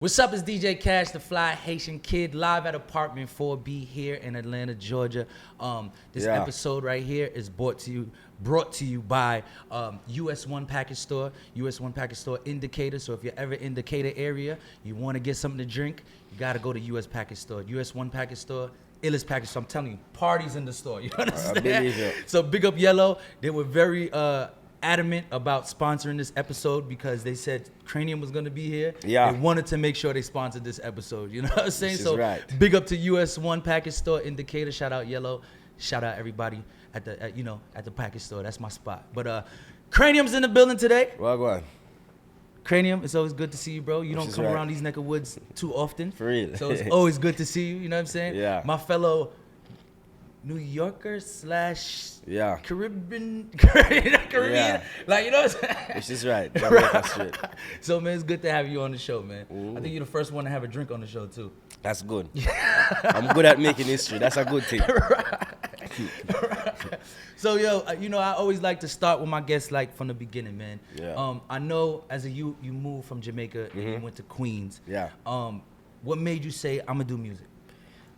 What's up? It's DJ Kash, the fly Haitian kid, live at apartment 4B here in Atlanta, Georgia. This episode right here is brought to you by US One Package Store. US One Package Store Indicator. So if you're ever in the Indicator area, you want to get something to drink, you got to go to US Package Store. US One Package Store, illest package. So I'm telling you, parties in the store. You understand? I believe it. So big up Yellow. They were very adamant about sponsoring this episode because they said Kranium was going to be here. Yeah. They wanted to make sure they sponsored this episode. You know what I'm saying? This is so right. Big up to US One Package Store Indicator. Shout out Yellow. Shout out everybody at the package store. That's my spot. But Kranium's in the building today. Well, go on. Cranium, it's always good to see you, bro. You don't This is come right. around these neck of woods too often. For real. So it's always good to see you. You know what I'm saying? Yeah. My fellow New Yorker / Yeah. Caribbean. Yeah. Like, you know what I'm saying? Which is right. Jamaica straight. So, man, it's good to have you on the show, man. Ooh. I think you're the first one to have a drink on the show, too. That's good. I'm good at making history. That's a good thing. So, yo, I always like to start with my guests, like, from the beginning, man. Yeah. I know as a you moved from Jamaica and you went to Queens. Yeah. What made you say, I'm going to do music?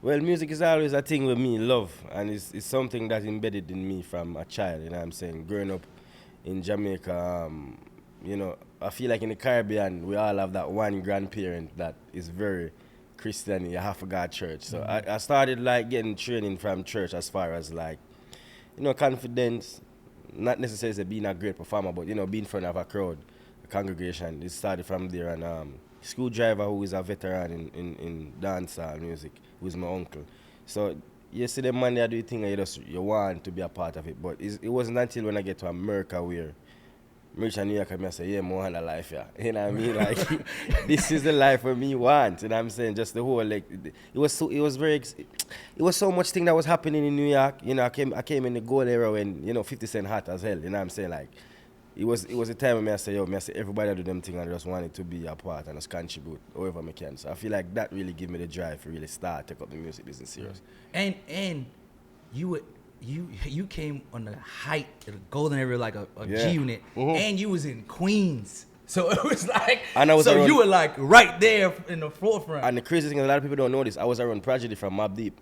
Well, music is always a thing with me, love, and it's something that embedded in me from a child, you know what I'm saying? Growing up in Jamaica, I feel like in the Caribbean, we all have that one grandparent that is very Christian, you have to go to church. So I started like getting training from church as far as like, confidence, not necessarily being a great performer, but, being in front of a crowd, a congregation. It started from there, and Screwdriver, who is a veteran in dancehall music, who is my uncle. So you see the man there do thing and you want to be a part of it. But it wasn't until when I get to America where I reach New York and I say, yeah, more on the life, yeah. You know what I mean? Like, this is the life for me want. You know what I'm saying? Just the whole, like, it was so much thing that was happening in New York. I came in the gold era when, 50 Cent hot as hell. You know what I'm saying? Like, it was a time when I say everybody do them thing and I just wanted to be a part and just contribute however I can. So I feel like that really gave me the drive to really take up the music business serious. And you came on the height of the golden era like a G unit, and you was in Queens. So it was like, you were like right there in the forefront. And the crazy thing is a lot of people don't know this. I was around Prodigy from Mobb Deep.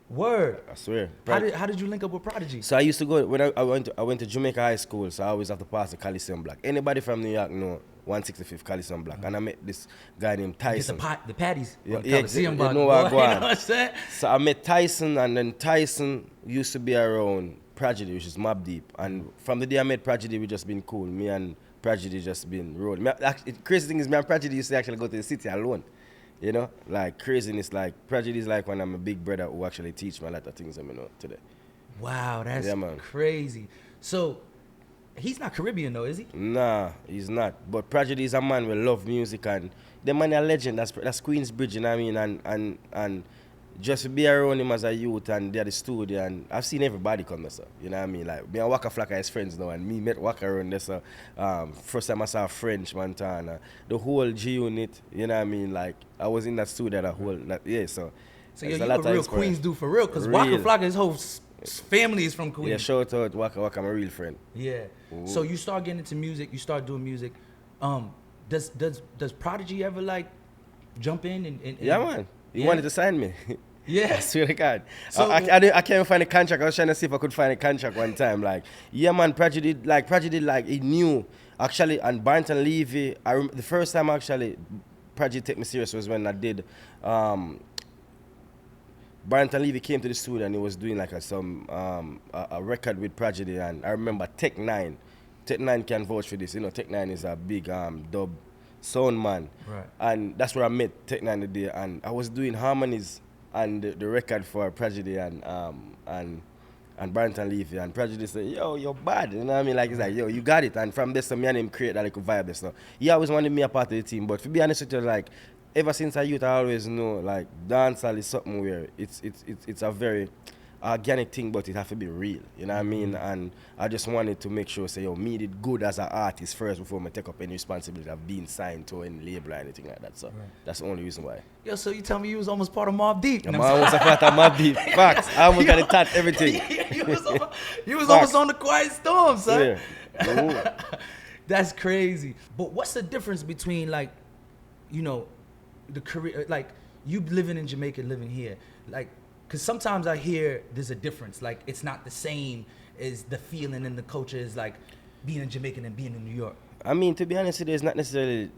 Word. I swear. How did you link up with Prodigy? So I used to go when I went to Jamaica High School. So I always have to pass the Coliseum Block. Anybody from New York know 165th Coliseum Block, and I met this guy named Tyson. The patties. Yeah, Coliseum Block. You know what I'm saying? So I met Tyson, and then Tyson used to be around Prodigy, which is Mobb Deep. And from the day I met Prodigy, we just been cool. Me and Prodigy just been rolling. The crazy thing is, me and Prodigy used to actually go to the city alone. Like craziness, like Prodigy is like when I'm a big brother who actually teach me a lot of things I know today. Wow, that's crazy. So he's not Caribbean though, is he? Nah, he's not. But Prodigy is a man who love music, and the man a legend. That's Queensbridge, you know what I mean? And just to be around him as a youth and they're the studio, and I've seen everybody come there, so you know what I mean? Like me and Waka Flocka as friends now, and me met Waka around there, so first time I saw French Montana, the whole G Unit, you know what I mean? Like I was in that studio so you're a real Queens dude for real, because Waka Flocka, his whole family is from Queens. Yeah, shout out Waka Waka, I'm a real friend. Yeah. Ooh. So you start getting into music, you start doing music. Does Prodigy ever like jump in and yeah, man. He wanted to sign me. Yeah. I swear to God. So I can't even find a contract. I was trying to see if I could find a contract one time. Like, yeah, man, Prodigy, he knew. Actually, and Barrington Levy, the first time actually Prodigy take me serious was when I did, Barrington Levy came to the studio and he was doing like a record with Prodigy, and I remember Tech 9 can vouch for this. Tech 9 is a big dub sound man. Right. And that's where I met Tech 9 today, and I was doing harmonies and the record for Prodigy and Barrington Levy, and Prodigy said, yo, you're bad, you know what I mean? Like, it's like, yo, you got it. And from this, me and him create that little vibe. So he always wanted me a part of the team, but to be honest with you, like, ever since I youth, I always know, like, dancehall is something where it's a very organic thing, but it have to be real, you know what I mean? And I just wanted to make sure, say, yo, me did good as an artist first before I take up any responsibility of being signed to any label or anything like that. So that's the only reason why. Yo, so you tell me you was almost part of Mobb Deep? I'm almost a part of Mobb Deep. Facts. I almost got it taught everything. You was almost on the Quiet Storm, son. Yeah. That's crazy. But what's the difference between, like, the career, like you living in Jamaica, living here, like, because sometimes I hear there's a difference. Like it's not the same as the feeling and the culture is like being in Jamaica and being in New York. I mean, to be honest, it's not necessarily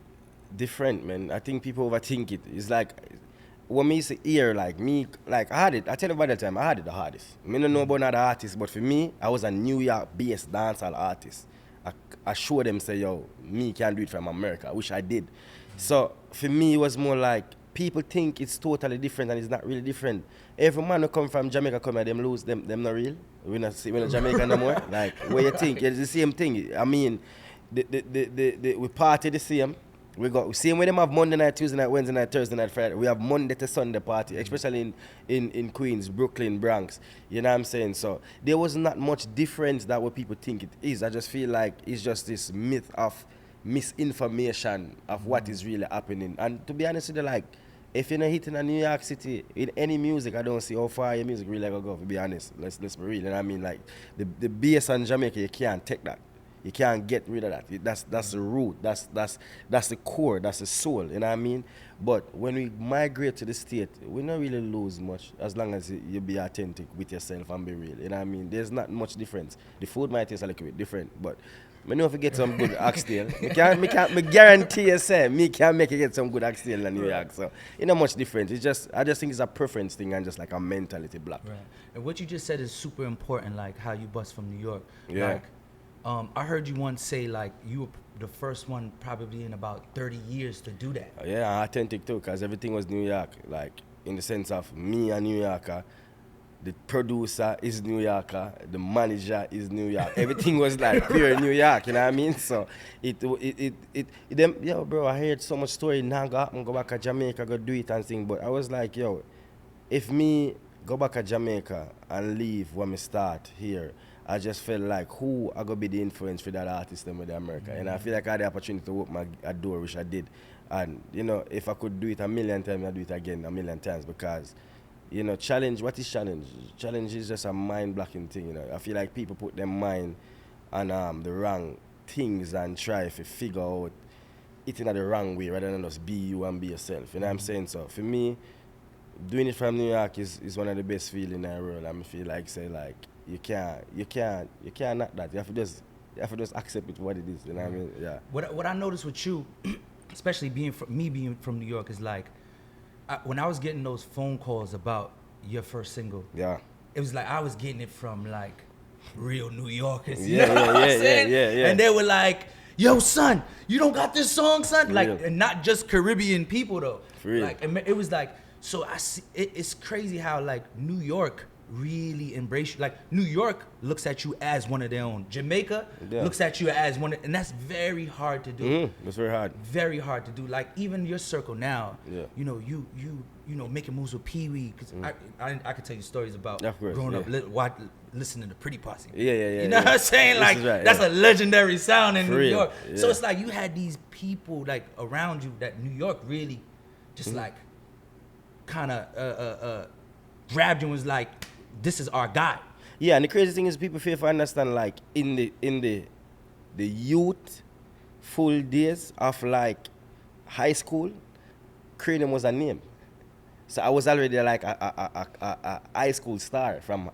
different, man. I think people overthink it. It's like when me say here, like me, like I had it. I tell you about that time, I had it the hardest. I don't know about other artists, but for me, I was a New York-based dancehall artist. I showed them say, yo, me can do it from America, which I did. So for me, it was more like people think it's totally different and it's not really different. Every man who come from Jamaica come here, them lose, them not real. We're not Jamaican no more. Like, what you think? It's the same thing. I mean, we party the same. We got same way them have Monday night, Tuesday night, Wednesday night, Thursday night, Friday. We have Monday to Sunday party, especially in Queens, Brooklyn, Bronx. You know what I'm saying? So there was not much difference that what people think it is. I just feel like it's just this myth of misinformation of what is really happening. And to be honest with you, like, if you're not hitting a New York City in any music, I don't see how far your music really gonna go, to be honest. Let's be real. You know what I mean? Like the bass on Jamaica, you can't take that. You can't get rid of that. That's the root. That's the core. That's the soul. You know what I mean? But when we migrate to the state, we don't really lose much as long as you be authentic with yourself and be real. You know what I mean? There's not much difference. The food might taste a little bit different, but I know if you get some good oxtail, me guarantee you, say, me can make you get some good oxtail in New York. So, you know, much different. I just think it's a preference thing and just like a mentality block. Right. And what you just said is super important, like how you bust from New York. Yeah. Like, I heard you once say like you were the first one probably in about 30 years to do that. Yeah, authentic too, because everything was New York. Like, in the sense of me a New Yorker, the producer is New Yorker, the manager is New York. Everything was like pure New York, you know what I mean? So yo, bro, I heard so much story. Now go back to Jamaica, go do it and thing. But I was like, yo, if me go back to Jamaica and leave when me start here, I just felt like who I gonna be the influence for that artist in America. And I feel like I had the opportunity to open a door, which I did. And, you know, if I could do it a million times, I'd do it again a million times because, you know, challenge, what is challenge? Challenge is just a mind-blocking thing, you know. I feel like people put their mind on the wrong things and try to figure out it in the wrong way rather than just be you and be yourself. You know what I'm saying? So for me, doing it from New York is one of the best feelings in the world. I feel like, say, like, you can't not that. You have to just accept it for what it is. You know what I mean? Yeah. What I noticed with you, especially being from New York, is like when I was getting those phone calls about your first single. Yeah. It was like I was getting it from like real New Yorkers. Yeah. And they were like, "Yo, son, you don't got this song, son." For like, real. and not just Caribbean people though. For real. Like, it was like, so I see. It's crazy how like New York really embrace you. Like New York looks at you as one of their own. Jamaica looks at you as one, and that's very hard to do. It's very hard. Very hard to do. Like even your circle now. Yeah. You know, you know, making moves with Pee Wee. Cause I could tell you stories about Of course, growing up listening to Pretty Posse. Yeah. You know what I'm saying? This Like is right, that's yeah. a legendary sound in For New real, York. So yeah. it's like you had these people like around you that New York really just like kind of grabbed you and was like, this is our guy. Yeah, and the crazy thing is people fail to understand, like, in the youth full days of like high school, Kranium was a name. So I was already like a high school star from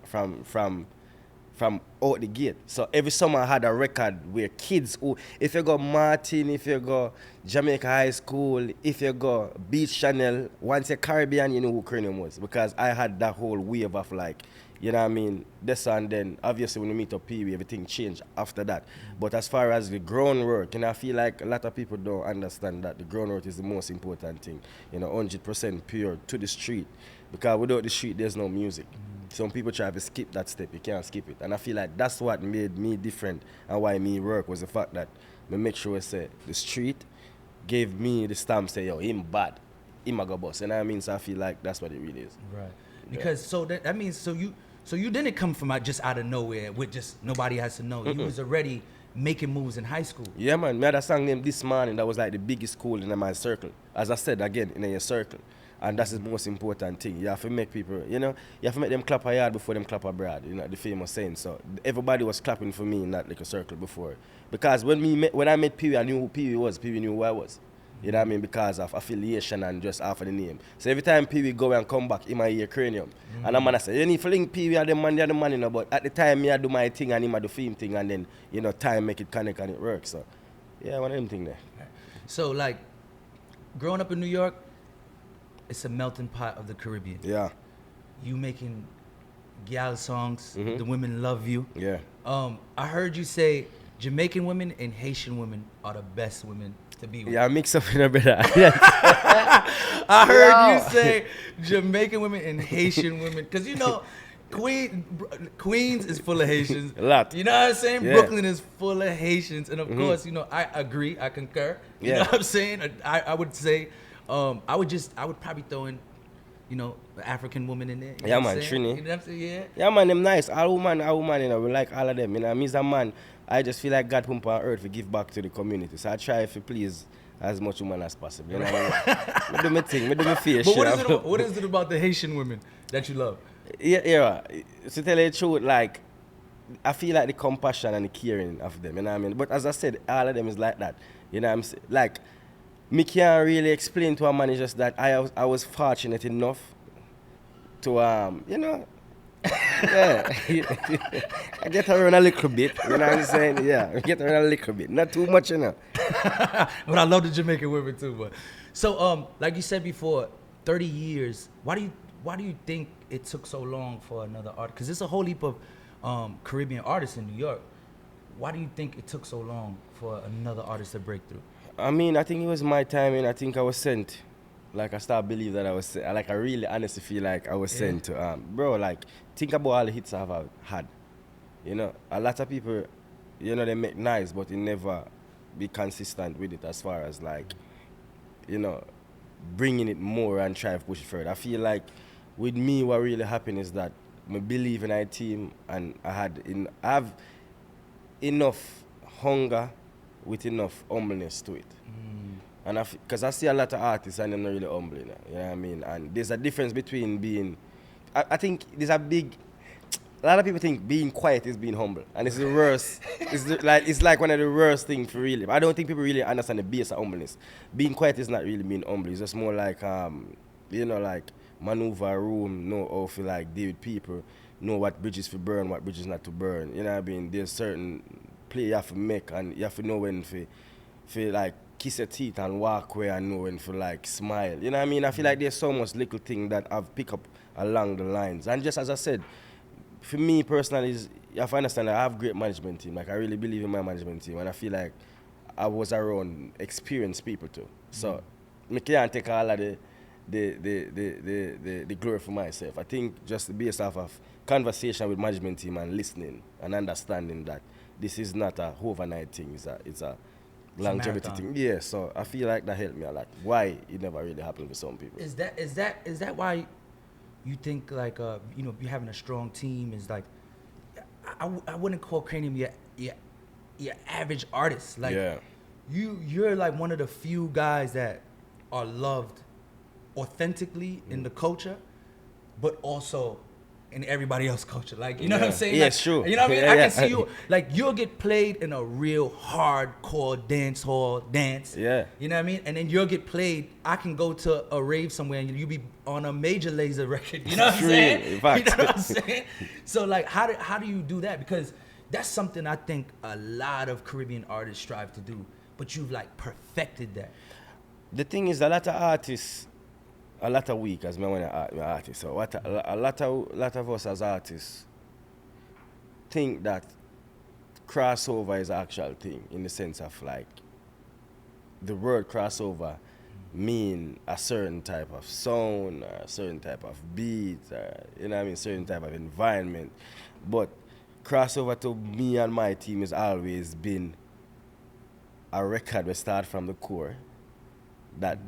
out the gate. So every summer I had a record where kids who, if you go Martin, if you go Jamaica High School, if you go Beach Channel, once you're Caribbean, you know who Kranium was. Because I had that whole wave of like, you know what I mean, this and then obviously when you meet up Pee Wee, everything changed after that. But as far as the groundwork, and I feel like a lot of people don't understand that the groundwork is the most important thing. You know, 100% pure to the street. Because without the street, there's no music. Some people try to skip that step, you can't skip it. And I feel like that's what made me different and why me work was the fact that I make sure I say the street gave me the stamp, say, yo, him bad, him a go boss. You know what I mean? So I feel like that's what it really is. Right. Because so that means so you didn't come from just out of nowhere with just nobody has to know. You was already making moves in high school. Yeah, man. Me had a song named This Morning that was like the biggest school in my circle. As I said again, in your circle. And that's the most important thing. You have to make people, you know, you have to make them clap a yard before them clap abroad, you know, the famous saying. So everybody was clapping for me in that little circle before. Because when I met Pee Wee, I knew who Pee Wee was. Pee Wee knew who I was. You know what I mean? Because of affiliation and just after the name. So every time Pee Wee go and come back, he might hear Kranium. And I'm gonna say, you need to link Pee Wee and the man, you know, but at the time me I do my thing and him I do film thing and then, you know, time make it connect and it works. So yeah, one of them thing there. So like growing up in New York, it's a melting pot of the Caribbean. Yeah. You making gal songs, the women love you. Yeah. I heard you say Jamaican women and Haitian women are the best women to be with. Yeah, I mix up in a better. I heard you say Jamaican women and Haitian women, because you know, Queens is full of Haitians. A lot. You know what I'm saying? Yeah. Brooklyn is full of Haitians, and of course, you know, I agree, I concur. You know what I'm saying? I would say, I would probably throw in, you know, the African woman in there. You Yeah, know what man, I'm saying? Trini. You know what I'm saying? Yeah. Yeah, man, them nice. All woman, you know, we like all of them. You know, me as a man, I just feel like God put me on earth to give back to the community. So I try to please as much women as possible. You know what I mean? I do my thing, I do my fair But share. what is it about the Haitian women that you love? Yeah. To tell you the truth, like, I feel like the compassion and the caring of them, you know what I mean? But as I said, all of them is like that. You know what I'm saying? Like, me can't really explain to a man, it's just that I was fortunate enough to, you know, yeah. I get around a little bit, you know what I'm saying? Yeah, I get around a little bit. Not too much, you know. But I love the Jamaican women too. But so, like you said before, 30 years. Why do you think it took so long for another artist? Because there's a whole heap of Caribbean artists in New York. Why do you think it took so long for another artist to break through? I mean, I think it was my timing. I think I was sent. Like, I start believe that I was sent. Like, I really honestly feel like I was sent to, bro, like, think about all the hits I've had. You know, a lot of people, you know, they make nice, but they never be consistent with it as far as, like, you know, bringing it more and try to push it further. I feel like with me, what really happened is that I believe in our team and I have enough hunger with enough humbleness to it. And because I see a lot of artists and they're not really humble, you know what I mean? And there's a difference between being, I think there's a lot of people think being quiet is being humble. And it's the worst, it's like one of the worst things for really. I don't think people really understand the base of humbleness. Being quiet is not really being humble, it's just more like, you know, like maneuver a room, know how to like deal with people, know what bridges to burn, what bridges not to burn. You know what I mean? There's certain play you have to make and you have to know when to like kiss your teeth and walk away and know when to like smile. You know what I mean? I feel like there's so much little thing that I've picked up along the lines. And just as I said, for me personally, you have to understand that I have a great management team. Like I really believe in my management team and I feel like I was around experienced people too. So I can't take all of the glory for myself. I think just based off of conversation with management team and listening and understanding that this is not a overnight thing, it's a longevity thing. Yeah, so I feel like that helped me a lot. Why it never really happened with some people. Is that why you think like you know, you having a strong team is like I wouldn't call Kranium your average artist. Like you're like one of the few guys that are loved authentically in the culture, but also in everybody else's culture. Like, you know what I'm saying? Yeah, like, sure. You know what I mean? I can see you, like, you'll get played in a real hardcore dance hall dance. Yeah. You know what I mean? And then you'll get played, I can go to a rave somewhere and you'll be on a major laser record. You know what I'm saying? In fact. You know what I'm saying? So, like, how do you do that? Because that's something I think a lot of Caribbean artists strive to do. But you've, like, perfected that. The thing is, a lot of artists, a lot of weak as me when I'm artist. So what a lot of us as artists think that crossover is an actual thing in the sense of like the word crossover mean a certain type of sound or a certain type of beat or, you know what I mean, certain type of environment. But crossover to me and my team has always been a record we start from the core that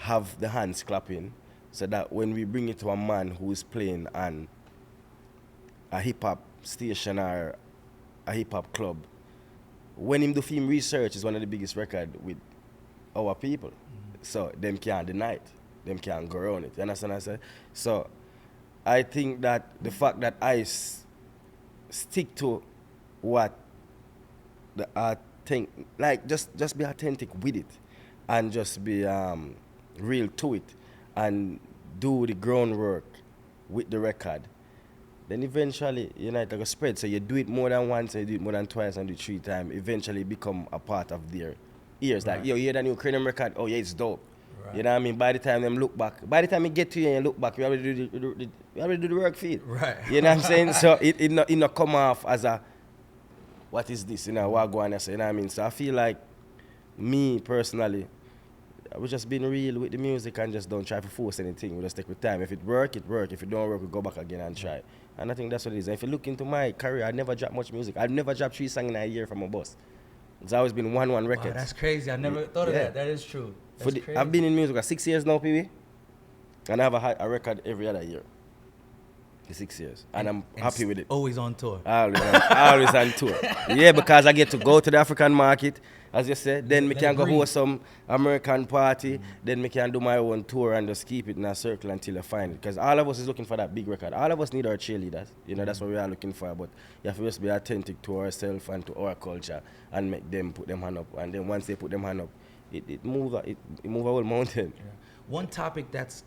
have the hands clapping, so that when we bring it to a man who is playing on a hip-hop station or a hip-hop club, when him do film research is one of the biggest record with our people. So them can't deny it. Them can't go around it. You understand what I say? So I think that the fact that I stick to what the art think, like just be authentic with it. and just be real to it and do the groundwork with the record, then eventually, you know, it's like a spread. So you do it more than once, and you do it more than twice, and do it 3 times. Eventually, become a part of their ears. Right. Like, yo, you hear that new Kranium record? Oh, yeah, it's dope. Right. You know what I mean? By the time them look back, by the time you get to you and you look back, you already do the work for it. Right. You know what I'm saying? So it not come off as a, what is this? You know, what go on and say, you know what I mean? So I feel like, me personally, I was just being real with the music and just don't try to force anything. We just take with time. If it work, it work. If it don't work, we go back again and try. And I think that's what it is. And if you look into my career, I never dropped much music. I've never dropped 3 songs in a year from a bus. It's always been one record. Wow, that's crazy. I never thought of that. That is true. That's crazy. I've been in music for 6 years now, PB. And I have a record every other year. For 6 years. And I'm happy with it. Always on tour. Always on tour. Yeah, because I get to go to the African market, as you said. Then we can go host some American party. Then we can do my own tour and just keep it in a circle until I find it. Because all of us is looking for that big record. All of us need our cheerleaders. You know, that's what we are looking for. But you have to just be authentic to ourselves and to our culture and make them put them hand up. And then once they put them hand up, it move a whole mountain. Yeah. One topic that's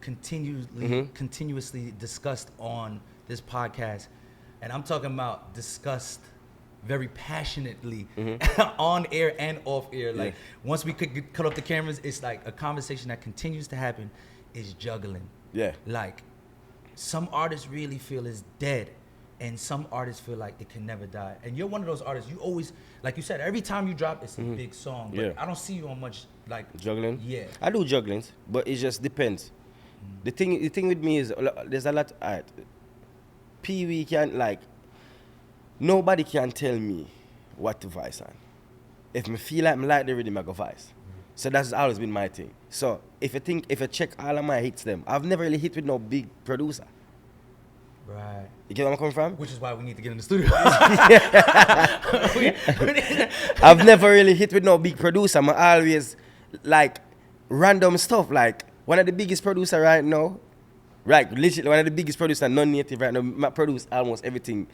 continuously discussed on this podcast, and I'm talking about discussed very passionately on air and off air. Like once we could cut off the cameras, it's like a conversation that continues to happen is juggling. Yeah. Like some artists really feel it's dead, and some artists feel like it can never die. And you're one of those artists. You always, like you said, every time you drop, it's a big song. But I don't see you on much like juggling. Yeah, I do jugglings, but it just depends. The thing with me is there's a lot. Pee Wee can't like. Nobody can tell me what to voice on. If me feel like me like the rhythm, I go voice. So that's always been my thing. So if you check all of my hits, I've never really hit with no big producer. Right. You get where I'm coming from? Which is why we need to get in the studio. I've never really hit with no big producer. I'm always like random stuff. Like one of the biggest producer right now, right? Literally one of the biggest producer, non-native right now. I produce almost everything.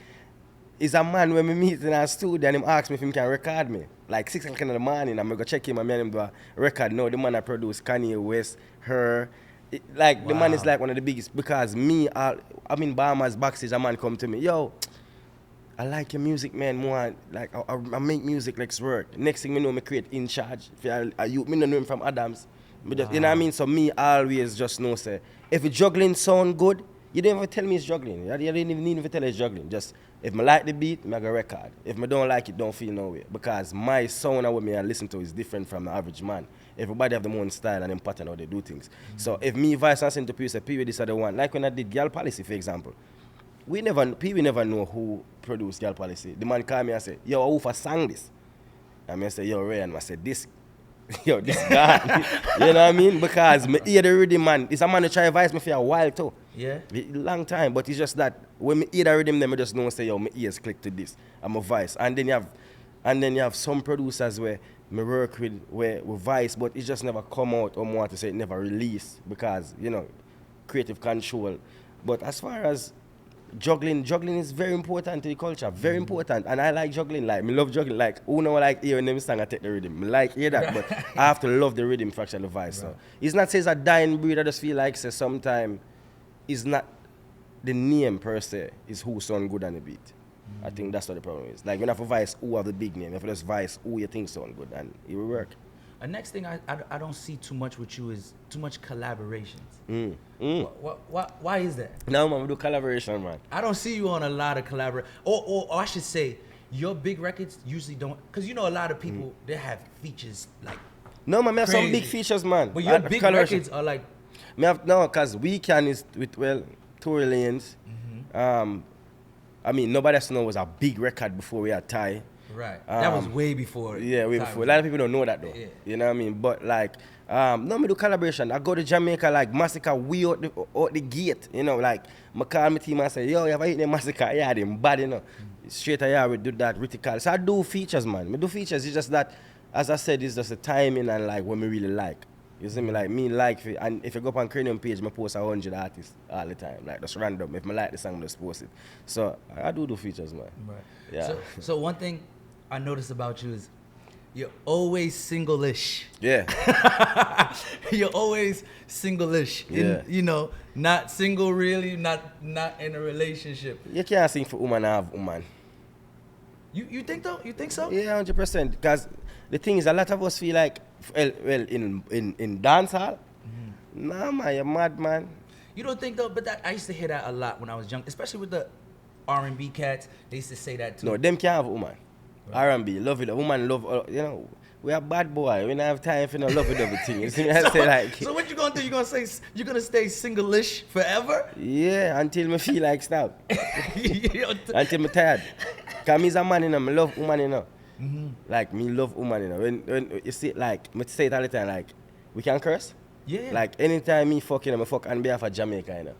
Is a man when we meet in our studio and him ask me if he can record me. Like 6 o'clock in the morning, I'm going to go check him and me and him do a record. No, the man I produce, Kanye West, her. The man is like one of the biggest because me, I'm in Bahamas backstage, a man come to me, yo, I like your music, man, more like I make music, let's work. Next thing me know, me create In Charge. Me don't know him from Adams. Just, you know what I mean? So me always just know, say, if a juggling sound good, you don't even tell me it's juggling. You didn't even need to tell it's juggling. Just, if I like the beat, I go record. If I don't like it, don't feel no way. Because my sound and what me I listen to is different from the average man. Everybody have their own style and them pattern how they do things. So if me voice and send to people, say, Pee Wee, this other one. Like when I did Girl Policy, for example. Pee Wee never know who produced Girl Policy. The man called me and said, yo, who for sang this? And I say, yo, Ray, and I said, this guy. You know what I mean? Because me hear the rhythm, man. It's a man who try to voice me for a while too. Yeah. Long time. But it's just that when me hear the rhythm, then I just know say, yo, my ears click to this. I'm a voice. And then you have some producers where me work with where we voice, but it just never come out or more to say it never release because, you know, creative control. But as far as juggling is very important to the culture, very important. And I like juggling, like, me love juggling. Like, who know like hearing them song, I take the rhythm. Me like hear that, but I have to love the rhythm for actually voice. Right. So it's not says a dying breed, I just feel like say sometime it's not the name per se, is who sound good on the beat. I think that's what the problem is. Like, when you have to voice who have the big name, you have to just voice who you think sound good, and it will work. The next thing I don't see too much with you is too much collaborations. Why is that? No, man, we do collaboration, man. I don't see you on a lot of collaboration. Or I should say, your big records usually don't, because you know a lot of people, they have features like no, man, we have some big features, man. But your big records are like... No, because Weekend is with, well, Tory Lanez. I mean, Nobody Else Knows was a big record before we had Ty. Right. That was way before. Yeah, way before. A lot of people don't know that, though. Yeah. You know what I mean? But, like, no, me do collaboration. I go to Jamaica, like, Massacre, we out the gate. You know, like, I call my team and say, yo, you ever hit the Massacre? Yeah, them bad, you know. Straight away, we do that, critical. So I do features, man. I do features. It's just that, as I said, it's just the timing and, like, what me really like. You see me, like, and if you go up on Kranium page, I post 100 artists all the time. Like, just random. If I like the song, I just post it. So, I do features, man. Right. Yeah. So one thing I noticed about you is you're always single-ish. Yeah. You're always single-ish. Yeah. You know, not single really, not in a relationship. You can't sing for woman and have woman. You think though? You think so? Yeah, 100%. Because the thing is, a lot of us feel like, well in dance hall, nah, man, you're mad, man. You don't think though? But I used to hear that a lot when I was young, especially with the R&B cats. They used to say that too. No, them can't have a woman. Right. R&B, love it. Woman love, you know, we are bad boy. We don't have time for no love with everything. You see me? I say like. So what you gonna do? You gonna say you're gonna stay single-ish forever? Yeah, until me feel like stop. Until me tired. Cause me's a man, you know. Me love woman, you know. Like me love woman, you know. When you see, like, me say it all the time, like, we can curse. Yeah. Like anytime me fuck, you know, me fuck on behalf of Jamaica, you know.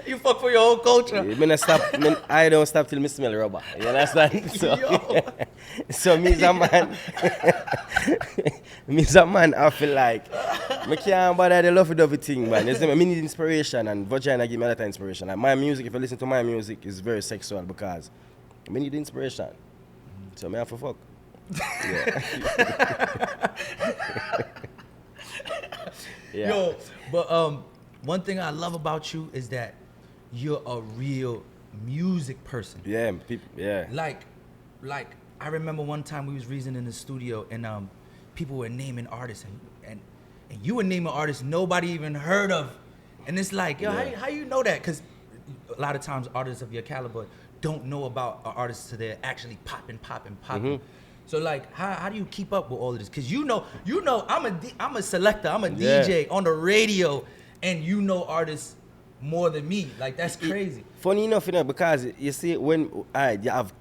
You fuck for your whole culture. I don't stop till me smell rubber. You understand? So me's a man. Me's a man. I feel like me can't bother the lovey-dovey thing, man. Me need inspiration, and vagina give me a lot of inspiration. Like my music, if you listen to my music, is very sexual because me need inspiration. So me have to fuck. Yeah. Yeah. Yo, but one thing I love about you is that you're a real music person. Yeah, people. Yeah. Like I remember one time we was reasoning in the studio and people were naming artists and you were naming artists nobody even heard of, and it's like, yo, yeah. how you know that? Because a lot of times artists of your caliber don't know about artists till they're actually popping. So like, how do you keep up with all of this? Because you know, I'm a selector, I'm a DJ on the radio, and you know artists more than me. Like that's crazy. Funny enough, you know, because you see when you have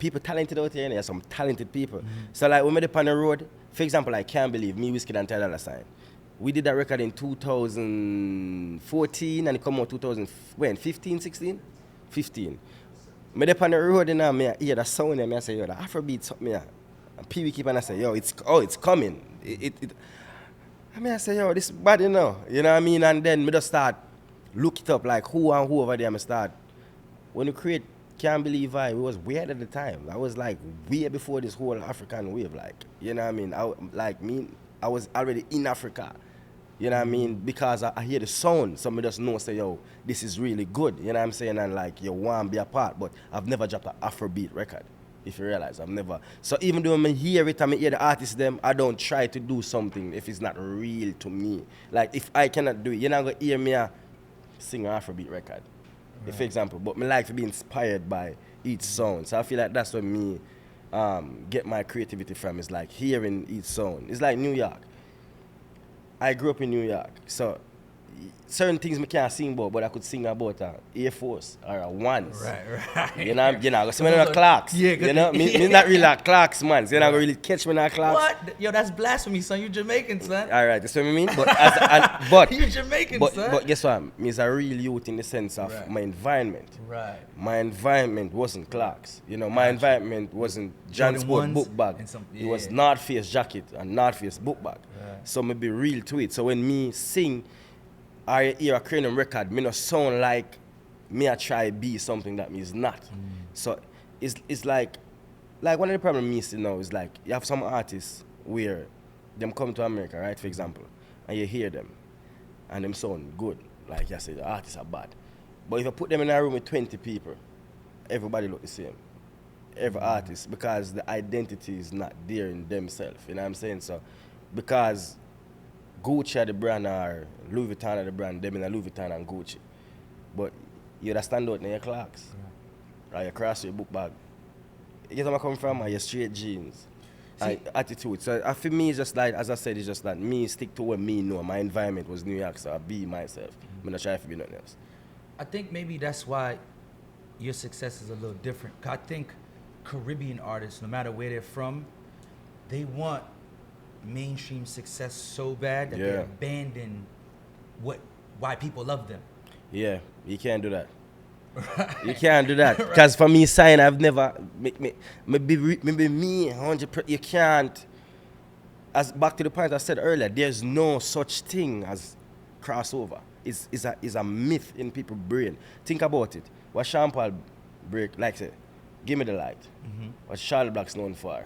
people talented out here, and there's some talented people. So like when we up on the road, for example, I Can't Believe, me, Whiskey and Ty Dolla $ign. We did that record in 2014 and it come out 2015, 16? 15. Me up on the road and I hear the sound and I say, yo, the Afrobeat something here. And Pee Wee keep on I say, yo, it's coming. I say, yo, this is bad, you know. You know what I mean? And then me just start look it up, like who over there. Me start. When you create Can't Believe it was weird at the time. I was like way before this whole African wave, like, you know what I mean? I was already in Africa. You know what I mean? Because I hear the sound, so me just know, say, yo, this is really good. You know what I'm saying? And like, you want to be a part, but I've never dropped an Afrobeat record. If you realize, I've never. So even though I hear it and I hear the artists them, I don't try to do something if it's not real to me. Like if I cannot do it, you're not going to hear me sing an Afrobeat record. Right. For example, but me like to be inspired by each song. So I feel like that's where me get my creativity from, is like hearing each song. It's like New York. I grew up in New York, so certain things I can't sing about, but I could sing about Air Force or a Ones. Right. You know, so I'm not Clarks. Yeah, you know, me not really like Clarks, man. So you're not going to really catch me in Clarks. What? Yo, that's blasphemy, son. You Jamaican, son. All right, that's what I mean. But you Jamaican, son. But guess what? Me is a real youth in the sense of my environment. Right. My environment wasn't Clarks. You know, my environment wasn't John Sport book bag. It was North Face jacket and North Face book bag. Right. So me be real to it. So when me sing, I hear a Kranium record, me not sound like me I try be something that me is not. So it's like one of the problems me see now is like you have some artists where them come to America, right, for example, and you hear them and them sound good. Like you say, the artists are bad. But if you put them in a room with 20 people, everybody look the same. Every artist, because the identity is not there in themselves. You know what I'm saying? So because Gucci are the brand or Louis Vuitton are the brand, them in a Louis Vuitton and Gucci. But you just stand out in your Clarks. Or you cross your book bag. You get where I come from? Or your straight jeans. Attitude. So for me, it's just like, as I said, it's just that me stick to what me know. My environment was New York, so I be myself. I'm not trying to be nothing else. I think maybe that's why your success is a little different. I think Caribbean artists, no matter where they're from, they want mainstream success so bad that they abandon why people love them. Yeah, you can't do that. You can't do that. Because for me, sign, I've never, maybe me, 100%, you can't. As back to the point I said earlier, there's no such thing as crossover. It's a myth in people's brain. Think about it. What Sean Paul break, like say, Give Me the Light. What Charlotte Black's known for.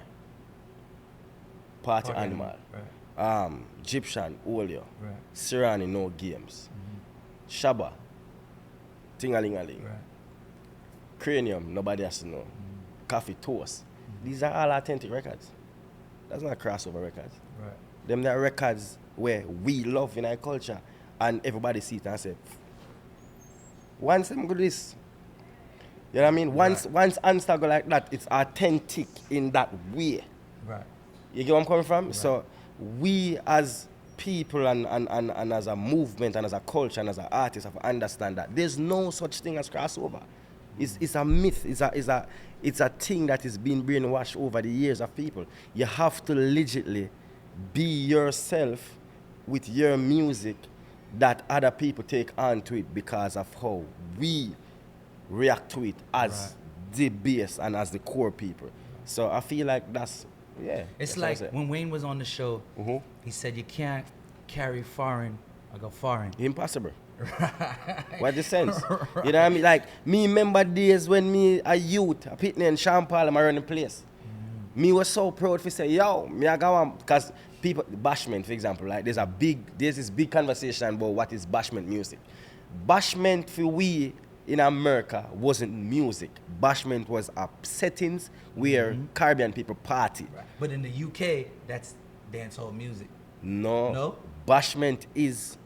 Party Animal. Right. Egyptian, Olio. Right. Sirani, No Games. Shabba. Ting-a-ling-a-ling. Right. Cranium, Nobody Has to Know. Coffee Toast. These are all authentic records. That's not crossover records. Right. Them are records where we love in our culture and everybody see it and say, once I'm good this. You know what I mean? Once Ansta go like that, it's authentic in that way. Right. You get where I'm coming from? Right. So we as people and as a movement and as a culture and as an artist have to understand that there's no such thing as crossover. It's a myth. It's a thing that is being brainwashed over the years of people. You have to legitimately be yourself with your music that other people take on to it because of how we react to it as the base and as the core people. So I feel like that's, yeah. It's that's like when Wayne was on the show, he said you can't carry foreign or go foreign. Impossible. What the sense? You know what I mean? Like, me remember days when me a youth, a Pitney and Sean Paul, I'm running the place. Me was so proud to say, yo, me I go on, because people, bashment, for example, like there's this big conversation about what is bashment music. Bashment for we in America wasn't music. Bashment was a settings where Caribbean people party. Right. But in the UK, that's dancehall music. No. Bashment is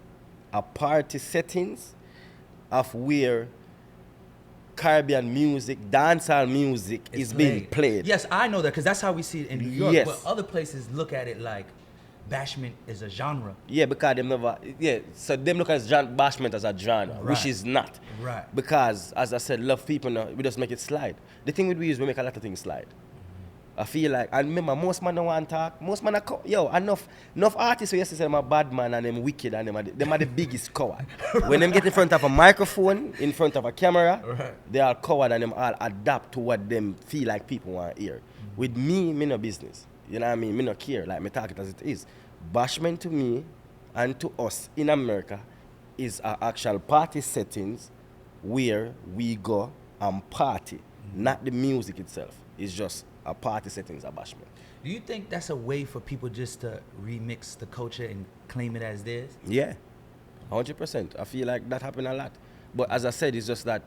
a party settings of where Caribbean music, dancehall music is being played. Yes, I know that because that's how we see it in New York. Yes. But other places look at it like bashment is a genre. Yeah, because them never, so them look at bashment as a genre, which is not. Right. Because, as I said, love people, now, we just make it slide. The thing we use, we make a lot of things slide. I feel like, and remember, most men don't want to talk. Most men are, enough artists who used to say them a bad man and them wicked and them are the biggest coward. When them get in front of a microphone, in front of a camera, they are coward and them all adapt to what them feel like people want to hear. With me no business. You know what I mean? Me no care. Like, me talk it as it is. Bashment to me and to us in America is an actual party settings where we go and party. Not the music itself. It's just a party settings, a bashment. Do you think that's a way for people just to remix the culture and claim it as theirs? Yeah, 100%. I feel like that happen a lot. But as I said, it's just that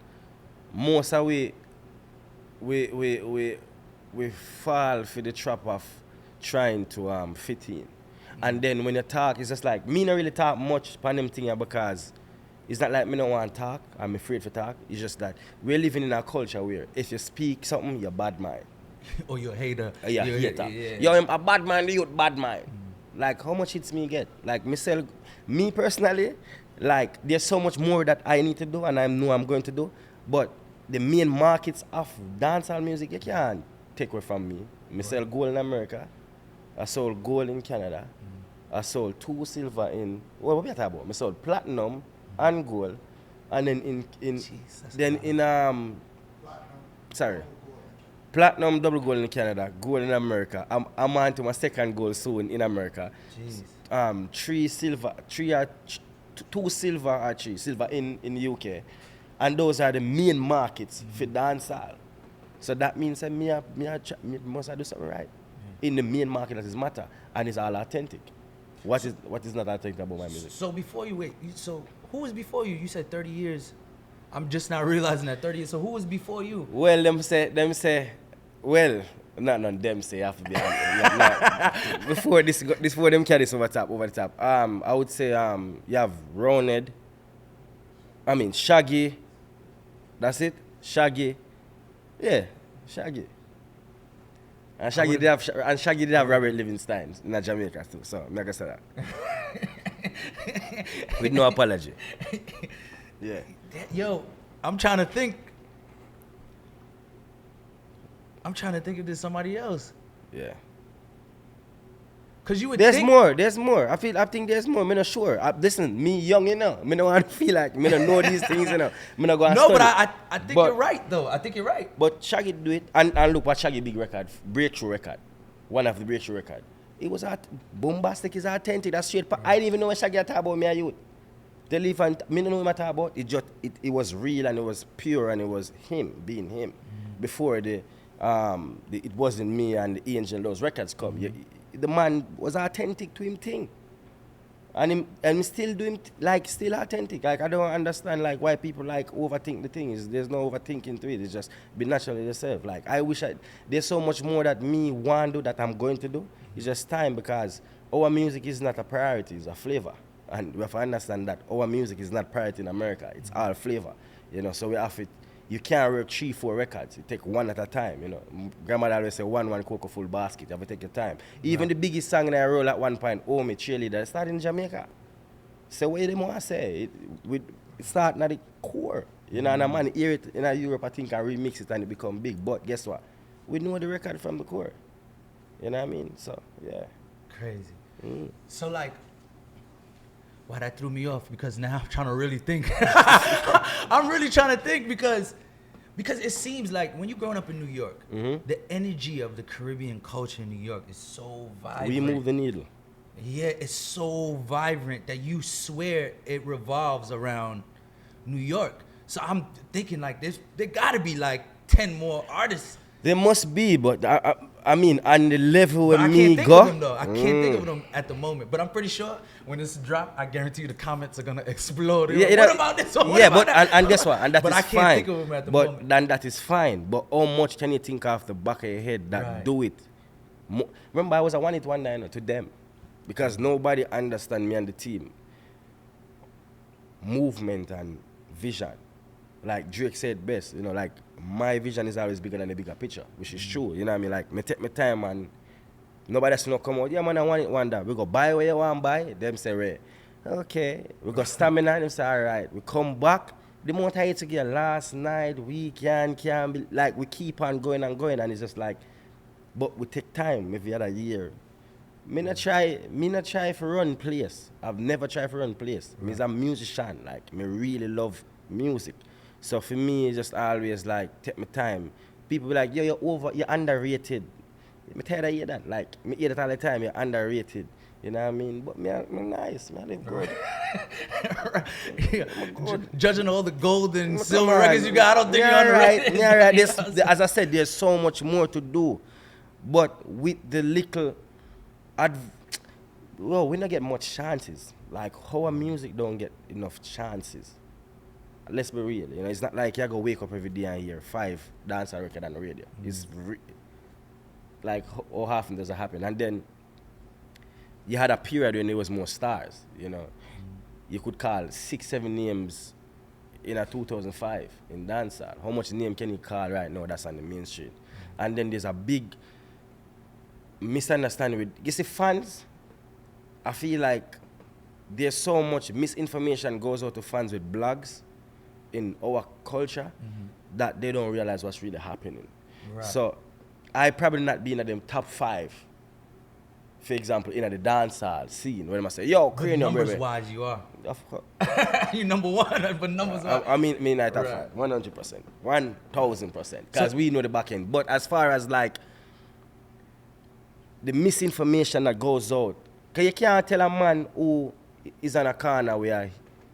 most of we fall for the trap of trying to fit in. And then when you talk, it's just like, me not really talk much on them things because it's not like me don't want to talk, I'm afraid to talk. It's just that we're living in a culture where if you speak something, you're bad mind. Or you're a hater. Yeah, hater. You're a bad mind, you're bad mind. Like, how much hits me get? Like, me personally, like, there's so much more that I need to do and I know I'm going to do. But the main markets of dancehall music, you can't take away from me. I sell gold in America. I sold gold in Canada. I sold 2 silver in, what are we talking about? I sold platinum and gold. And then platinum, double gold in Canada, gold in America. I'm on to my second gold soon in America. Jeez. 2 silver or 3 silver in the UK. And those are the main markets for dancehall. So that means that me must do something right. In the main market that is matter and it's all authentic. What is not authentic about my music? So before you so who was before you? You said 30 years. I'm just now realizing that 30 years. So who was before you? Well, them say, well, not them say you have to be before them carry this over the top. I would say you have Roned. I mean Shaggy. That's it. Shaggy. Yeah, Shaggy. And Shaggy did have Robert Livingston in Jamaica too, so I'm not gonna say that. With no apology. Yeah. Yo, I'm trying to think if there's somebody else. Yeah. Cause you would There's think more. I think there's more. I'm not sure. Listen, me young, you know. Me don't want to feel like me don't know these things, you know. Me not go and study. But I think you're right though. I think you're right. But Shaggy do it, and look what Shaggy big record, breakthrough record, one of the breakthrough record. It was bombastic, it's authentic, that's straight. I didn't even know what Shaggy talk about me and youth. They live and me don't know what talk about. It was real and it was pure and it was him being him. Before the it wasn't me and the Angel, those records come. The man was authentic to him thing. And still doing still authentic. Like I don't understand like why people like overthink the thing. There's no overthinking to it. It's just be naturally yourself. Like I wish there's so much more that me want to do that I'm going to do. It's just time because our music is not a priority, it's a flavor. And we have to understand that our music is not priority in America. It's all flavor. So we have it. You can't work 3-4 records. You take one at a time, Grandmother always say one cocoa full basket. You have to take your time. Even the biggest song that I roll at one point, Oh Me Cheerleader, started in Jamaica. So what do you want to say? It start at the core. And a man hear it in Europe, I think, and remix it and it become big. But guess what? We know the record from the core. You know what I mean? So, yeah. Crazy. So, like, why that threw me off? Because now I'm trying to really think. I'm really trying to think because it seems like when you're growing up in New York, the energy of the Caribbean culture in New York is so vibrant. We move the needle. Yeah, it's so vibrant that you swear it revolves around New York. So I'm thinking like there gotta be like 10 more artists. There must be, but I mean, on the level where I me can't think go. of them though. I can't think of them at the moment. But I'm pretty sure when this drop, I guarantee you the comments are gonna explode. Yeah, what about this? What yeah, about but that? and guess what? And that but is I fine. can't think of them at the moment. But then that is fine. But how much can you think off the back of your head that do it? Remember, I was a 1-8-1-9 to them because nobody understand me and the team. Movement and vision. Like Drake said best, like my vision is always bigger than the bigger picture, which is true. You know what I mean? Like me take my time and nobody else not come out. Yeah, man, I want it one day. We go buy where you want to buy. Them say, right. Okay. We got stamina. Them say, all right. We come back. The more I together last night, we can be like we keep on going and going, and it's just like, but we take time. Maybe other year. Me not try for run place. I've never tried for run place. Right. Me a musician. Like me really love music. So for me, it's just always like, take my time. People be like, yo, you're underrated. I'm tired of hear that. Like, me hear that all the time, you're underrated. You know what I mean? But me nice, me I live good. Yeah. Good. Judging all the gold and silver records you got, I don't think you're underrated. Yeah, right. As I said, there's so much more to do. But with the little, we don't get much chances. Like, our music don't get enough chances. Let's be real, it's not like you go wake up every day and hear 5 dancer record on the radio. It's like how often does it happen? And then you had a period when there was more stars, You could call 6-7 names in a 2005 in dancehall. How much name can you call right now that's on the mainstream? And then there's a big misunderstanding with, you see, fans, I feel like there's so much misinformation goes out to fans with blogs in our culture that they don't realize what's really happening. Right. So I probably not be in them top 5, for example, in the dancehall scene where they must say, yo, Kranium, numbers wise you are. Of course. You're number 1, but numbers wise. I mean not top 5, 100%, 1000%, because we know the back end. But as far as like the misinformation that goes out, because you can't tell a man who is on a corner where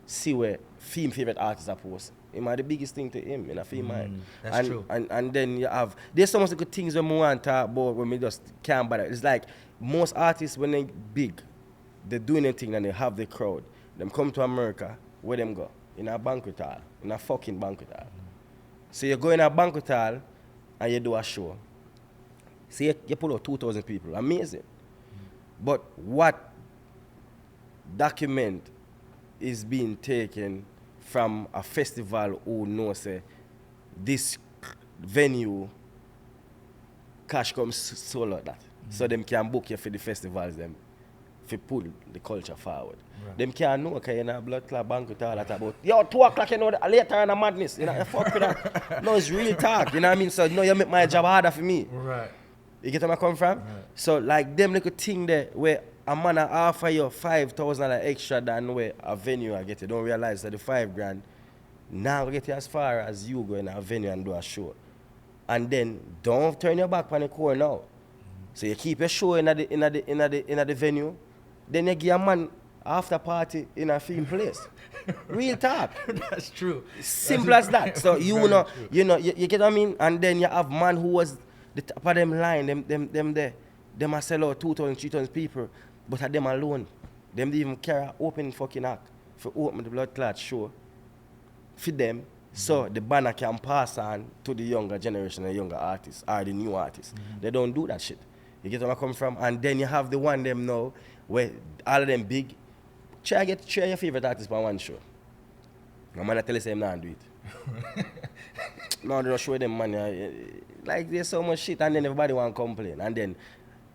see where favorite artists are posting. It might be the biggest thing to him in a female. That's true. And then you have, there's so much good things when we want to talk about when we just can't bother. It's like most artists when they big, they're doing anything and they have the crowd. Them come to America, where them go? In a banquet hall. In a fucking banquet hall. So you go in a banquet hall and you do a show. So you pull out 2,000 people. Amazing. But what document is being taken from a festival who knows this venue Kash comes solo that. So them can book you for the festivals them to pull the culture forward. Right. Them can't know because you're in a blood club banquet all that about, yo, 2 o'clock, later in a madness. Fuck with that. No, it's real talk, you know what I mean? So you make my job harder for me. Right. You get where I come from? Right. So like them little thing there where a man offer you $5,000 extra than where a venue I get you. Don't realize that the $5,000 now get you as far as you go in a venue and do a show. And then don't turn your back on the core now. So you keep your show in the venue, then you give a man after party in a film place. Real talk. That's true. Simple as that. So you get what I mean? And then you have man who was The top of them line, them there. Them a sell out 2,000, 3,000 people, but at them alone. Them didn't even carry open fucking act for open the blood clot show. For them, so the banner can pass on to the younger generation, the younger artists, or the new artists. They don't do that shit. You get where I come from? And then you have the one them now, where all of them big. Try your favorite artist by one show. My man I tell you say him not do it. No, they don't show them money. Like there's so much shit and then everybody want to complain. And then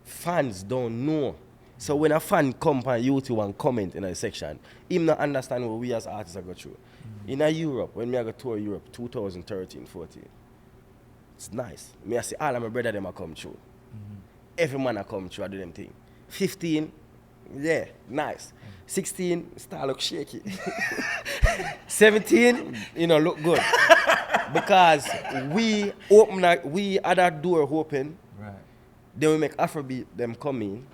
fans don't know. So when a fan come on YouTube and comment in a section, him not understand what we as artists are going through. In Europe, when me I go tour Europe 2013, 14, it's nice. Me I see all of my brother them a come through. Every man a come through, I do them thing. 15, yeah, nice. 16, start look shaky. 17, look good. Because we had that door open. Right. Then we make Afrobeat them come in.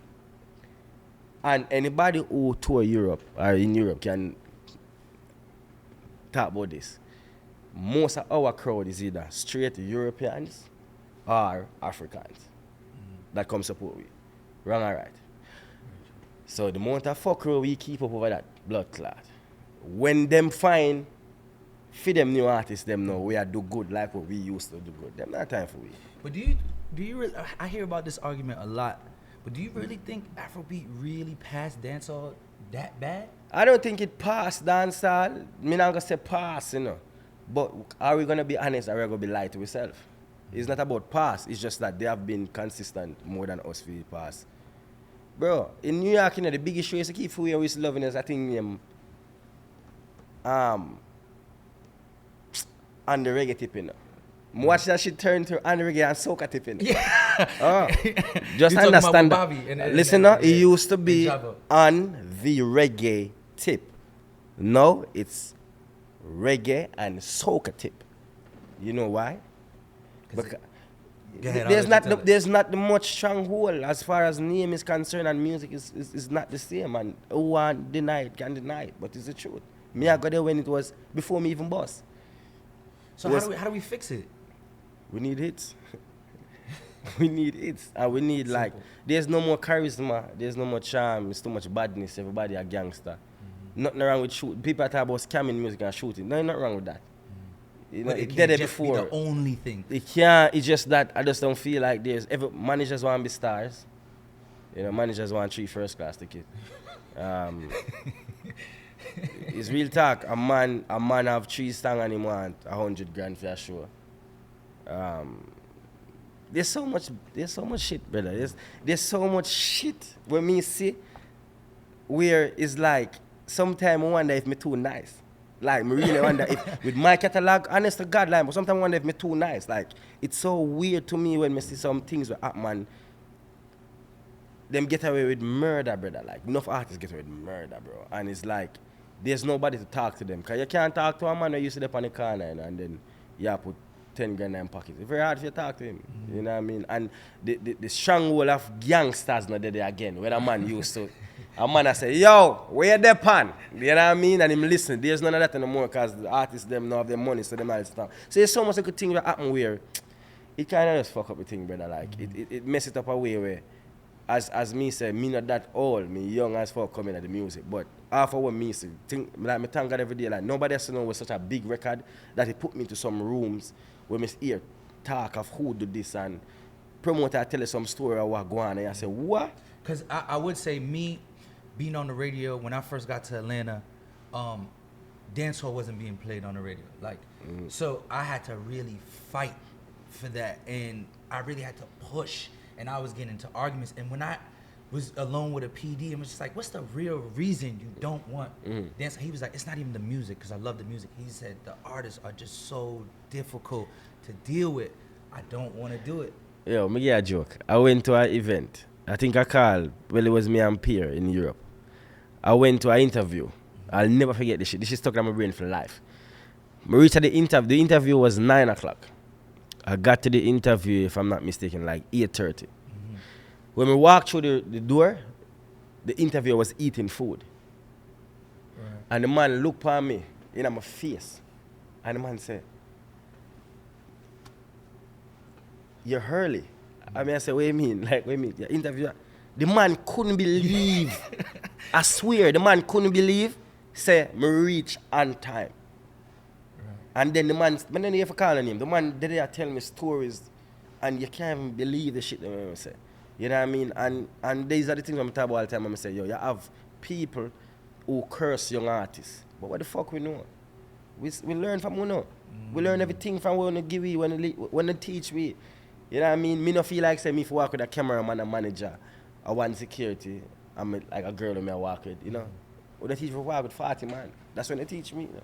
And anybody who tour Europe or in Europe can talk about this. Most of our crowd is either straight Europeans or Africans that come support we. Wrong or right? So the amount of fuckery we keep up over that blood clot. When them find for them new artists, them know we are do good like what we used to do good. Them not time for we. But do you really, I hear about this argument a lot, but do you really think Afrobeat really passed dancehall that bad? I don't think it passed dancehall. Me not gonna say pass, But are we gonna be honest or are we gonna be lie to ourselves? It's not about pass, it's just that they have been consistent more than us for the past. Bro, in New York, the biggest show is to keep we always loving is I think on the reggae tipping. Watch that shit turn to on the reggae and soca tipping. Yeah. Just you understand about that. Bobby Listen now, it used to be on the reggae tip. Now it's reggae and soca tip. You know why? Because there's not much stronghold as far as name is concerned, and music is not the same, and who want deny it can deny it, but it's the truth. Me I got there when it was before me even boss. So how do we fix it? We need hits. We need hits, and we need like there's no more charisma, there's no more charm, it's too much badness. Everybody a gangster. Nothing wrong with shooting. People talk about scamming music and shooting. No, nothing wrong with that. But it can't just be the only thing. It can't. It's just that I just don't feel like there's managers want to be stars. Managers want 3 first class tickets. It's real talk. A man have 3 songs and he want 100 grand for a show. There's so much shit, brother. There's so much shit when me see where it's like sometimes I wonder if me too nice. Like, me really wonder if, with my catalog, honest to God, like, but sometimes I wonder if me too nice. Like, it's so weird to me when me see some things with man, them get away with murder, brother. Like, enough artists get away with murder, bro. And it's like, there's nobody to talk to them. Because you can't talk to a man who used to step on the corner and then you put 10 grand in pocket. It's very hard if you talk to him. You know what I mean? And the stronghold of gangsters not there again. When a man used to, a man I say, yo, where you pan? You know what I mean? And him listen. There's none of that anymore because the artists them now have their money, so them all stuff. So there's so much good thing that happen where it kind of just fuck up the thing, brother. Like, it mess it up a way where, as me say, me not that old, me young as fuck coming at the music, but after what me say, like me thank God every day, like nobody else know was such a big record that it put me into some rooms where me hear talk of who do this and promoter tell you some story or what go on and I say, what? Because I would say me being on the radio, when I first got to Atlanta, dancehall wasn't being played on the radio. Like, so I had to really fight for that, and I really had to push, and I was getting into arguments. And when I was alone with a PD, I was just like, what's the real reason you don't want dance? He was like, it's not even the music, because I love the music. He said, the artists are just so difficult to deal with. I don't want to do it. Yo, me get a joke. I went to an event. I think I called, well, it was me and Pierre in Europe. I went to an interview. I'll never forget this shit. This is stuck in my brain for life. I reached the interview. The interview was 9 o'clock. I got to the interview, if I'm not mistaken, like 8:30. When we walked through the door, the interviewer was eating food. Right. And the man looked at me in my face. And the man said, you're early. I mean, I say, what do you mean? Like, what do you mean? Your interview. The man couldn't believe. I swear, the man couldn't believe. Say, me reach on time. Right. And then the man, but then you have to call on him. The man did they tell me stories, and you can't even believe the shit that I say. You know what I mean? And these are the things I'm talking about all the time. I'm say, yo, you have people who curse young artists. But what the fuck we know? We learn from who know. We learn everything from when they give we, when they teach we. You know what I mean? Me no feel like say me if I work with a cameraman, a manager, or one security, I'm like a girl that me I work with, you know? When they teach me work with 40 man, that's when they teach me. You know?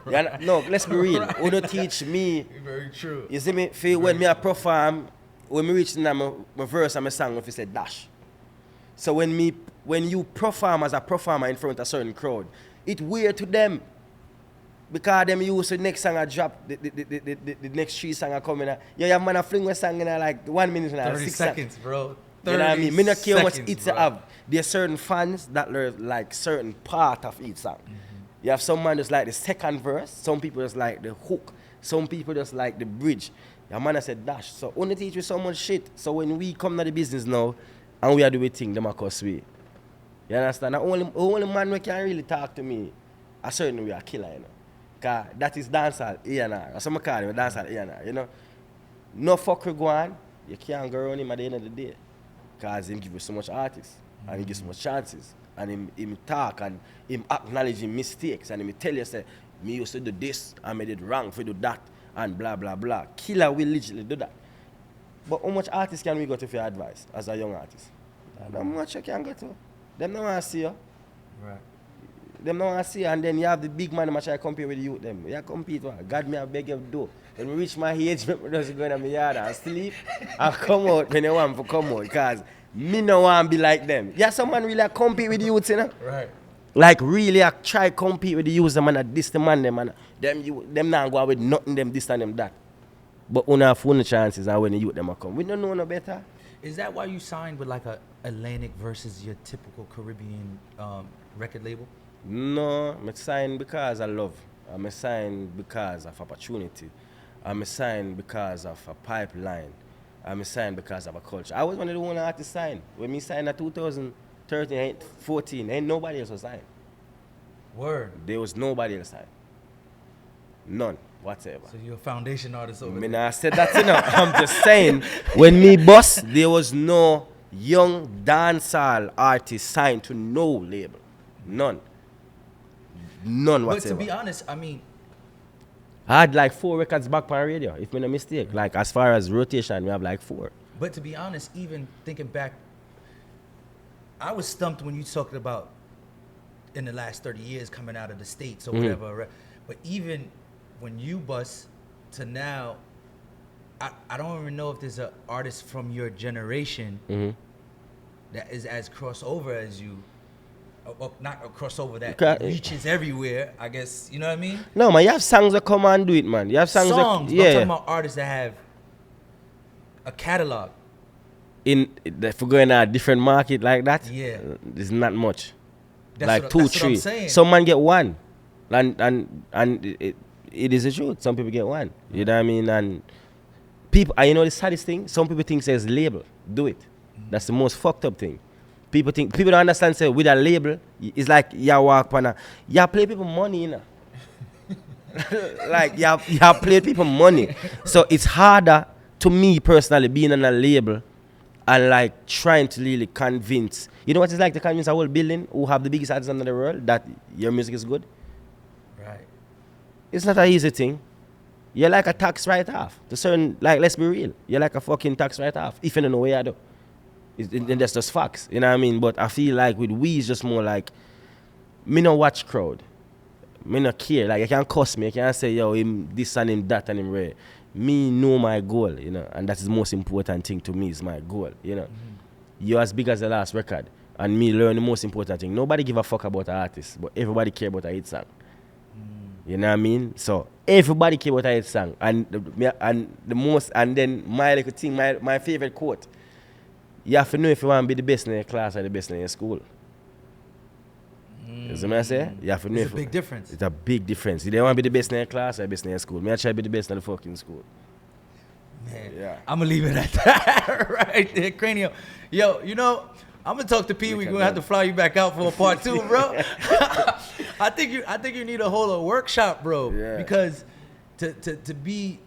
Right. No, let's be real. Right. When they teach me, very true. You see me? Feel when me I perform, when me reach my verse and my song, if you say dash. So when you perform as a performer in front of a certain crowd, it's weird to them. Because them use the next song I drop, the next 3 songs are coming out. You have man a fling a song in like 1 minute and 30 6 seconds, bro. 30 you know what I mean? Me not care how much seconds, it's have. There are certain fans that learn like certain part of each song. Mm-hmm. You have some man just like the second verse, some people just like the hook, some people just like the bridge. Your man I said dash. So only teach you so much shit. So when we come to the business now and we are doing things, them are cause we. You understand? The only man who can really talk to me a certain way a killer, you know. Cause that is dancehall A&R. Or some call him dancehall A&R, you know. No fuck we go on, you can't go around him at the end of the day. Cause him give you so much artists and he give so much chances. And him talk and him acknowledge his mistakes and him tell you say, me used to do this and me did wrong for do that and blah blah blah. Killer will literally do that. But how much artists can we go to for advice as a young artist? How much you can go to? Them don't want to see you. Right. Them don't want to see you, and then you have the big man that try to compete with the youth. Them. You compete with God, me I beg you do. When we reach my age, me just go in my yard and sleep and come out when you want to come out. Because me no want to be like them. Yeah, someone really compete with the youth, you know? Right. Like really I try compete with the youth, them and this the man, them and them not go with nothing, them this and them that. But we have full chances and when the youth them come. We don't know no better. Is that why you signed with like a Atlantic versus your typical Caribbean record label? No, I signed because I love. I signed because of opportunity. I signed because of a pipeline. I signed because of a culture. I was one of the only artists signed. When me signed in 2013, 14, ain't nobody else was signed. Word. There was nobody else signed. None whatsoever. So you're a foundation artist over there. I said that, you know. I'm just saying, when me bust, there was no young dancehall artist signed to no label. None. None whatsoever. But to be honest, I mean, I had like 4 records back on radio, if I'm not mistake. Like as far as rotation, we have like 4. But to be honest, even thinking back, I was stumped when you talked about in the last 30 years coming out of the States or whatever. But even when you bust to now, I don't even know if there's an artist from your generation that is as crossover as you. Well, not a crossover that reaches everywhere, I guess. You know what I mean? No, man, you have songs that come and do it, man. You have songs but I'm talking about artists that have a catalog. If we're going to a different market like that, there's not much. Like 2, 3. Some man get 1. And it is the truth. Some people get 1. You know what I mean? And people, you know the saddest thing? Some people think says label. Do it. That's the most fucked up thing. People don't understand, say, with a label, it's like you walk on you play people money, you know. Like, you play people money. So it's harder to me personally being on a label and like trying to really convince. You know what it's like to convince a whole building who have the biggest artists in the world that your music is good? Right. It's not an easy thing. You're like a tax write-off. To certain, like, let's be real. You're like a fucking tax write-off if you don't know what you do. That's just facts, you know what I mean? But I feel like with we, it's just more like, me no watch crowd. Me no care. Like, you can't cuss me. You can't say, yo, him this and him that and him rare. Me know my goal, you know, and that's the most important thing to me is my goal, you know. You're as big as the last record, and me learn the most important thing. Nobody give a fuck about an artist, but everybody care about a hit song. You know what I mean? So, everybody care about a hit song. And then my little thing, my favorite quote, you have to know if you want to be the best in your class or the best in your school. You You see what I say? You have to know. It's a big difference. It's a big difference. You don't want to be the best in your class or the best in your school. Me, I try to be the best in the fucking school. Man, Yeah. I'm gonna leave it at that right there, Cranium. Yo, you know, I'm gonna talk to Pee Wee. We're gonna have to fly you back out for a part 2, bro. I think you need to hold a workshop, bro. Yeah. Because to be,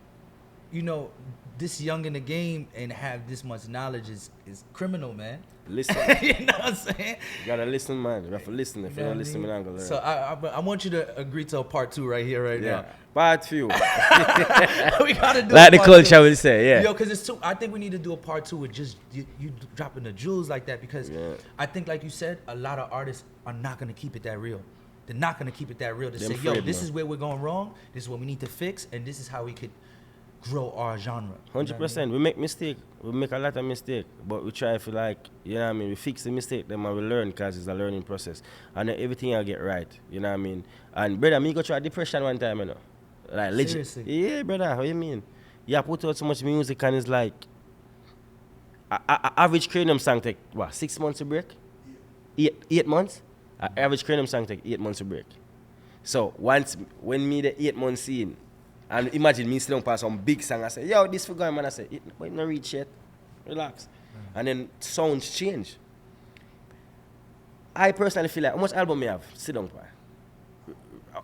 you know, this young in the game and have this much knowledge is criminal, man. Listen. You know what I'm saying? You gotta listen, man. You have to listen. If you don't listen, we're not gonna learn. So I want you to agree to a part 2 right here, right now. Part 2. We gotta do Like a the part culture 2. will say, yeah. Yo, because it's too. I think we need to do a part 2 with just you dropping the jewels like that, because I think, like you said, a lot of artists are not gonna keep it that real. They're not gonna keep it that real. To say, yo, this is where we're going wrong. This is what we need to fix, and this is how we could grow our genre. 100%. We make mistake. We make a lot of mistake, but we try to, like, you know what I mean, we fix the mistake, then we learn, because it's a learning process. And then everything I'll get right, you know what I mean? And brother, me go try depression one time, you know. Like, legit. Seriously? Yeah, brother, how you mean? Yeah, put out so much music and it's like, average Kranium song take, what, 6 months to break? 8 months? Average Kranium song take 8 months to break. So, when me the 8 months in, and imagine me sitting past some big song, I say, yo, this for going, man. I say, it not reach yet. Relax. And then sounds change. I personally feel like, how much album I have? Sit down, pa.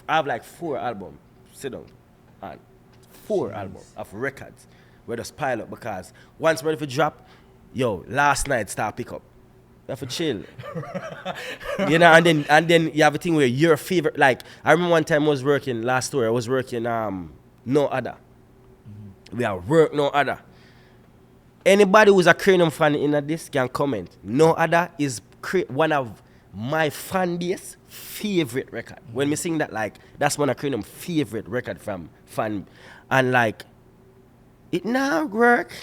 I have like 4 albums. Sit down. And 4 albums of records where just pile up, because once ready for drop, yo, last night start pick up. You have to chill. You know, and then you have a thing where your favorite, like, I remember one time I was working, last story, I was working No Other. We have work No Other. Anybody who's a Kranium fan in this can comment. No Other is one of my fan base favorite record. When me sing that, like, that's one of Kranium favorite record from fan. And like, it now work.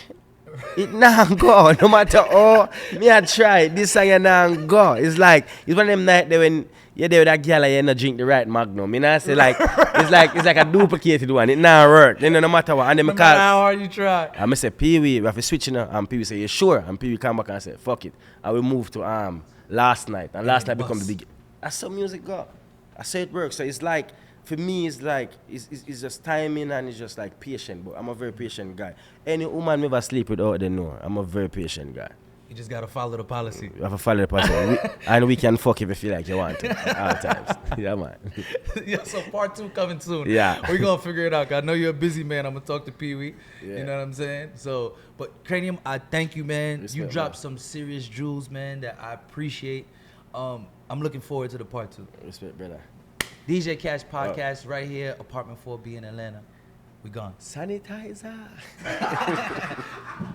It now go. No matter how me I try, this song you now go. It's like, it's one of them nights when you're there with that girl and you not drink the right Magnum. You know, I say like, it's like a duplicated one. It now work. You know, no matter what. And then No matter how hard you try. I say, Pee Wee, we have to switch now. And Pee Wee say, you sure? And Pee Wee come back and say, fuck it. I will move to Last Night. And Last Night become the big. That's how music go. That's how it works. So it's like, for me, it's like, it's just timing and it's just like patient. But I'm a very patient guy. Any woman never sleep with out there, no. I'm a very patient guy. You just gotta follow the policy. You have to follow the policy. And we can fuck if you feel like you want to. All times. Yeah, man. Yeah, so part 2 coming soon. Yeah. We're gonna figure it out. I know you're a busy man. I'm gonna talk to Pee Wee. Yeah. You know what I'm saying? So, but Kranium, I thank you, man. Respect, you dropped man. some serious jewels, man, that I appreciate. I'm looking forward to the part 2. Respect, brother. DJ Kash podcast right here, apartment 4B in Atlanta. We gone. Sanitizer.